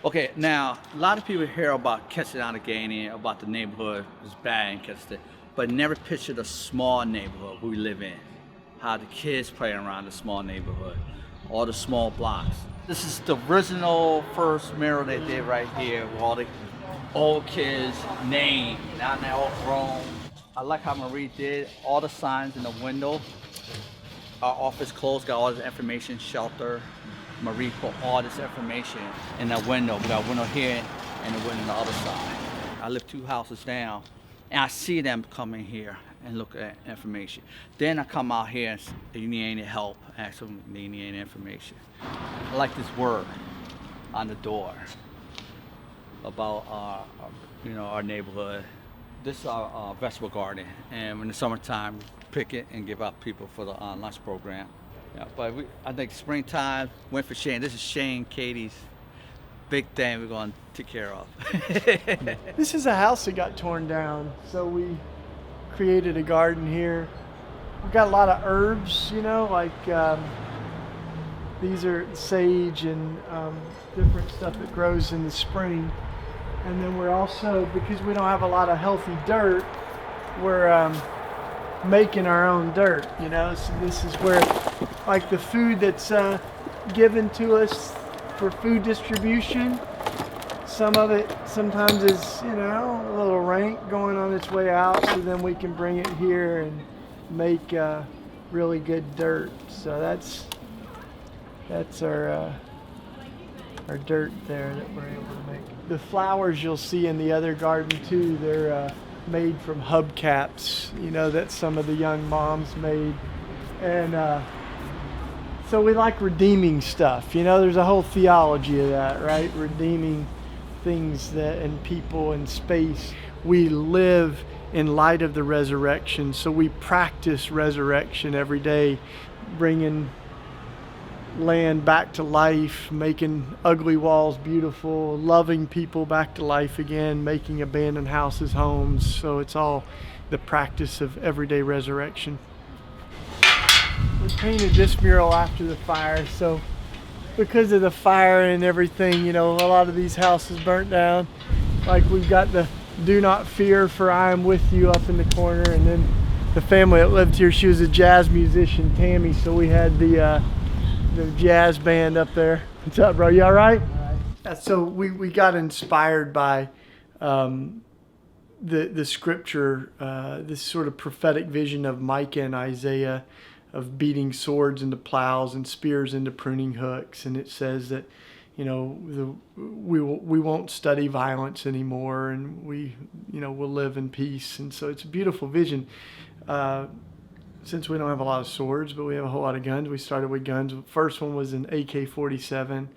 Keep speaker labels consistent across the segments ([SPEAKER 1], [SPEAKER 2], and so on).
[SPEAKER 1] Okay, now a lot of people hear about Keston Allegheny, about the neighborhood is bad in Keston, but never picture the small neighborhood we live in. How the kids play around the small neighborhood, all the small blocks. This is the original first mural they did right here with all the old kids' names. Now they're all grown. I like how Marie did all the signs in the window. Our office closed, got all this information, shelter. Marie put all this information in that window. We got a window here and a window on the other side. I live 2 houses down, and I see them come in here and look at information. Then I come out here and say, you need any help? Ask them, do you need any information? I like this word on the door about our neighborhood. This is our vegetable garden, and in the summertime, we pick it and give out people for the lunch program. Yeah, but I think springtime went for Shane. This is Shane, Katie's big thing we're going to take care of.
[SPEAKER 2] This is a house that got torn down, so we created a garden here. We've got a lot of herbs, like these are sage and different stuff that grows in the spring. And then we're also, because we don't have a lot of healthy dirt, we're making our own dirt, So this is where, like the food that's given to us for food distribution, some of it sometimes is, a little rank going on its way out, so then we can bring it here and make really good dirt. So that's our dirt there that we're able to make. The flowers you'll see in the other garden too, they're made from hubcaps, that some of the young moms made. And so we like redeeming stuff, there's a whole theology of that, right? Redeeming things and people and space. We live in light of the resurrection, so we practice resurrection every day, bringing land back to life, making ugly walls beautiful, loving people back to life again, making abandoned houses homes. So it's all the practice of everyday resurrection. We painted this mural after the fire, so because of the fire and everything, a lot of these houses burnt down. Like we've got the "Do Not Fear, for I Am With You" up in the corner, and then the family that lived here, she was a jazz musician, Tammy, so we had the jazz band up there. What's up, bro? You all right? So we got inspired by the scripture, this sort of prophetic vision of Micah and Isaiah of beating swords into plows and spears into pruning hooks. And it says that, we won't study violence anymore, and we'll live in peace. And so it's a beautiful vision. Since we don't have a lot of swords, but we have a whole lot of guns, we started with guns. The first one was an AK-47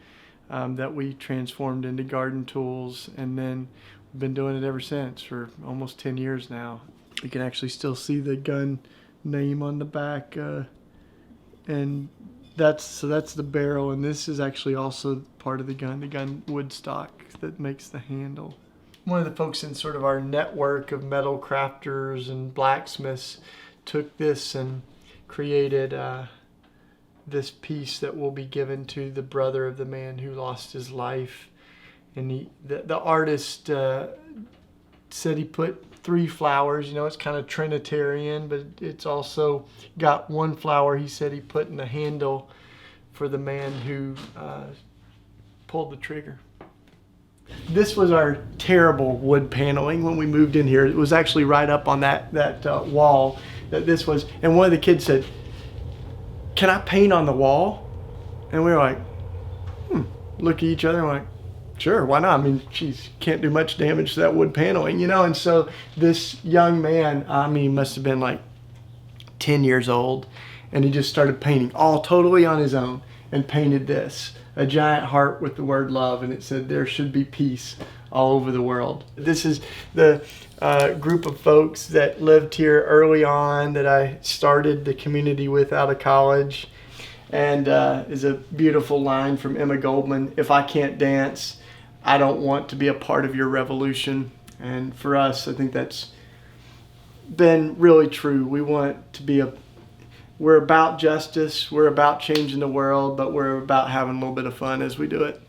[SPEAKER 2] that we transformed into garden tools, and then we've been doing it ever since for almost 10 years now. You can actually still see the gun name on the back, and that's the barrel, and this is actually also part of the gun wood stock that makes the handle. One of the folks in sort of our network of metal crafters and blacksmiths took this and created this piece that will be given to the brother of the man who lost his life. And the artist said he put 3 flowers. It's kind of Trinitarian, but it's also got 1 flower he said he put in the handle for the man who pulled the trigger. This was our terrible wood paneling when we moved in here. It was actually right up on that wall that this was. And one of the kids said, "Can I paint on the wall?" And we were like, look at each other and we're like, sure, why not? I mean, geez, can't do much damage to that wood paneling, And so this young man, he must have been like 10 years old, and he just started painting all totally on his own and painted this, a giant heart with the word love, and it said, "There should be peace all over the world." This is the group of folks that lived here early on that I started the community with out of college, and is a beautiful line from Emma Goldman: "If I can't dance, I don't want to be a part of your revolution." And for us, I think that's been really true. We want to be we're about justice, we're about changing the world, but we're about having a little bit of fun as we do it.